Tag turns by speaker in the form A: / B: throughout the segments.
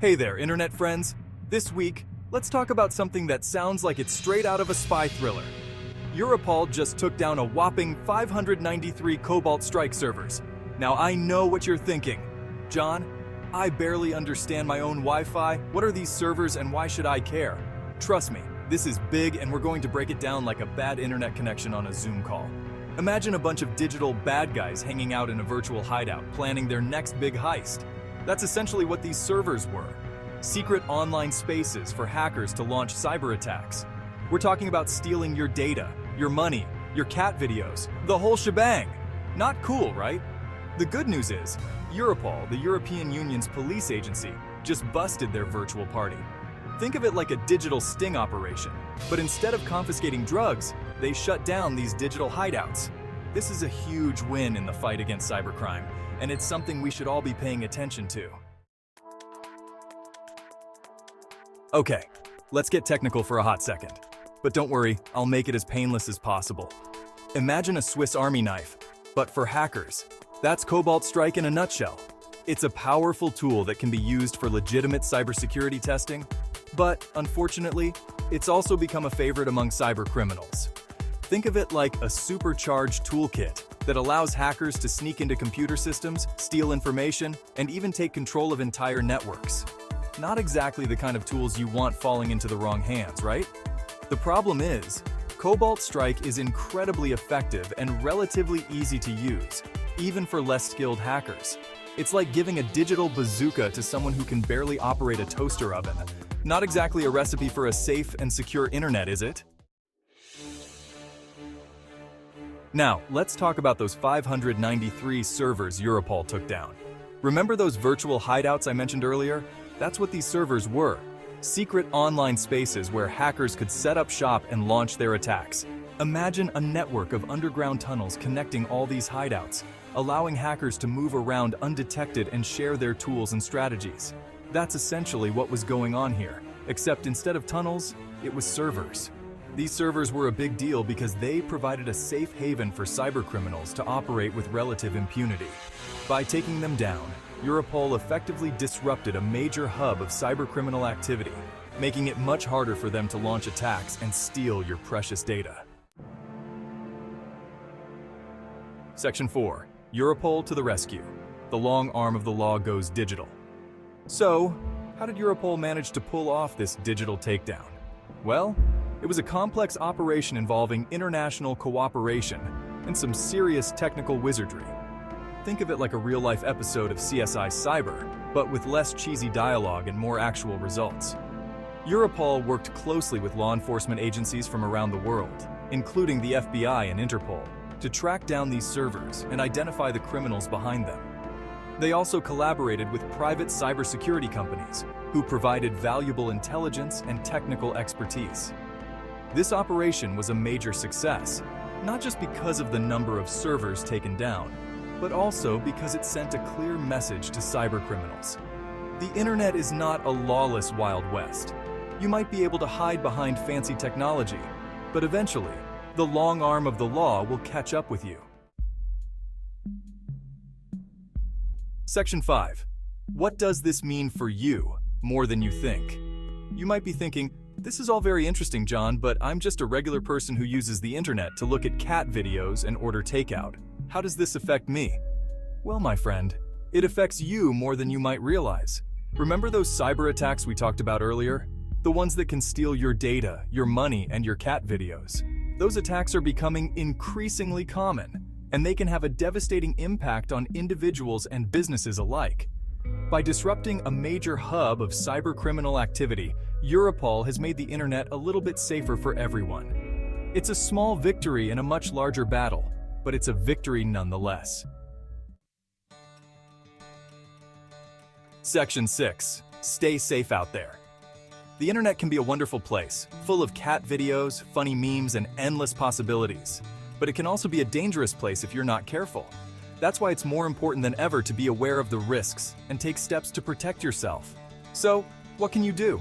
A: Hey there, internet friends. This week, let's talk about something that sounds like it's straight out of a spy thriller. Europol just took down a whopping 593 Cobalt strike servers. Now I know what you're thinking. John, I barely understand my own Wi-Fi. What are these servers and why should I care? Trust me, this is big and we're going to break it down like a bad internet connection on a Zoom call. Imagine a bunch of digital bad guys hanging out in a virtual hideout, planning their next big heist. That's essentially what these servers were. Secret online spaces for hackers to launch cyber attacks. We're talking about stealing your data, your money, your cat videos, the whole shebang. Not cool, right? The good news is, Europol, the European Union's police agency, just busted their virtual party. Think of it like a digital sting operation, but instead of confiscating drugs, they shut down these digital hideouts. This is a huge win in the fight against cybercrime, and it's something we should all be paying attention to. Okay, let's get technical for a hot second. But don't worry, I'll make it as painless as possible. Imagine a Swiss Army knife, but for hackers. That's Cobalt Strike in a nutshell. It's a powerful tool that can be used for legitimate cybersecurity testing, but unfortunately, it's also become a favorite among cyber criminals. Think of it like a supercharged toolkit that allows hackers to sneak into computer systems, steal information, and even take control of entire networks. Not exactly the kind of tools you want falling into the wrong hands, right? The problem is, Cobalt Strike is incredibly effective and relatively easy to use, even for less skilled hackers. It's like giving a digital bazooka to someone who can barely operate a toaster oven. Not exactly a recipe for a safe and secure internet, is it? Now, let's talk about those 593 servers Europol took down. Remember those virtual hideouts I mentioned earlier? That's what these servers were. Secret online spaces where hackers could set up shop and launch their attacks. Imagine a network of underground tunnels connecting all these hideouts, allowing hackers to move around undetected and share their tools and strategies. That's essentially what was going on here, except instead of tunnels, it was servers. These servers were a big deal because they provided a safe haven for cybercriminals to operate with relative impunity. By taking them down, Europol effectively disrupted a major hub of cybercriminal activity, making it much harder for them to launch attacks and steal your precious data. Section 4. Europol to the rescue. The long arm of the law goes digital. So, how did Europol manage to pull off this digital takedown? Well, it was a complex operation involving international cooperation and some serious technical wizardry. Think of it like a real-life episode of CSI Cyber, but with less cheesy dialogue and more actual results. Europol worked closely with law enforcement agencies from around the world, including the FBI and Interpol, to track down these servers and identify the criminals behind them. They also collaborated with private cybersecurity companies who provided valuable intelligence and technical expertise. This operation was a major success, not just because of the number of servers taken down, but also because it sent a clear message to cybercriminals. The internet is not a lawless Wild West. You might be able to hide behind fancy technology, but eventually, the long arm of the law will catch up with you. Section 5. What does this mean for you more than you think? You might be thinking, this is all very interesting, John, but I'm just a regular person who uses the internet to look at cat videos and order takeout. How does this affect me? Well, my friend, it affects you more than you might realize. Remember those cyber attacks we talked about earlier? The ones that can steal your data, your money, and your cat videos. Those attacks are becoming increasingly common, and they can have a devastating impact on individuals and businesses alike. By disrupting a major hub of cybercriminal activity, Europol has made the internet a little bit safer for everyone. It's a small victory in a much larger battle, but it's a victory nonetheless. Section 6. Stay safe out there. The internet can be a wonderful place, full of cat videos, funny memes, and endless possibilities. But it can also be a dangerous place if you're not careful. That's why it's more important than ever to be aware of the risks and take steps to protect yourself. So, what can you do?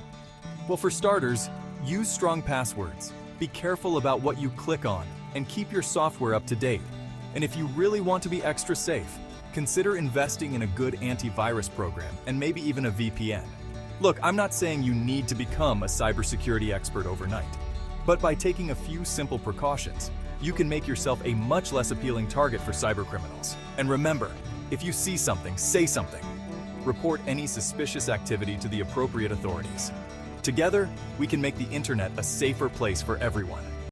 A: Well, for starters, use strong passwords. Be careful about what you click on, and keep your software up to date. And if you really want to be extra safe, consider investing in a good antivirus program and maybe even a VPN. Look, I'm not saying you need to become a cybersecurity expert overnight, but by taking a few simple precautions, you can make yourself a much less appealing target for cybercriminals. And remember, if you see something, say something. Report any suspicious activity to the appropriate authorities. Together, we can make the internet a safer place for everyone.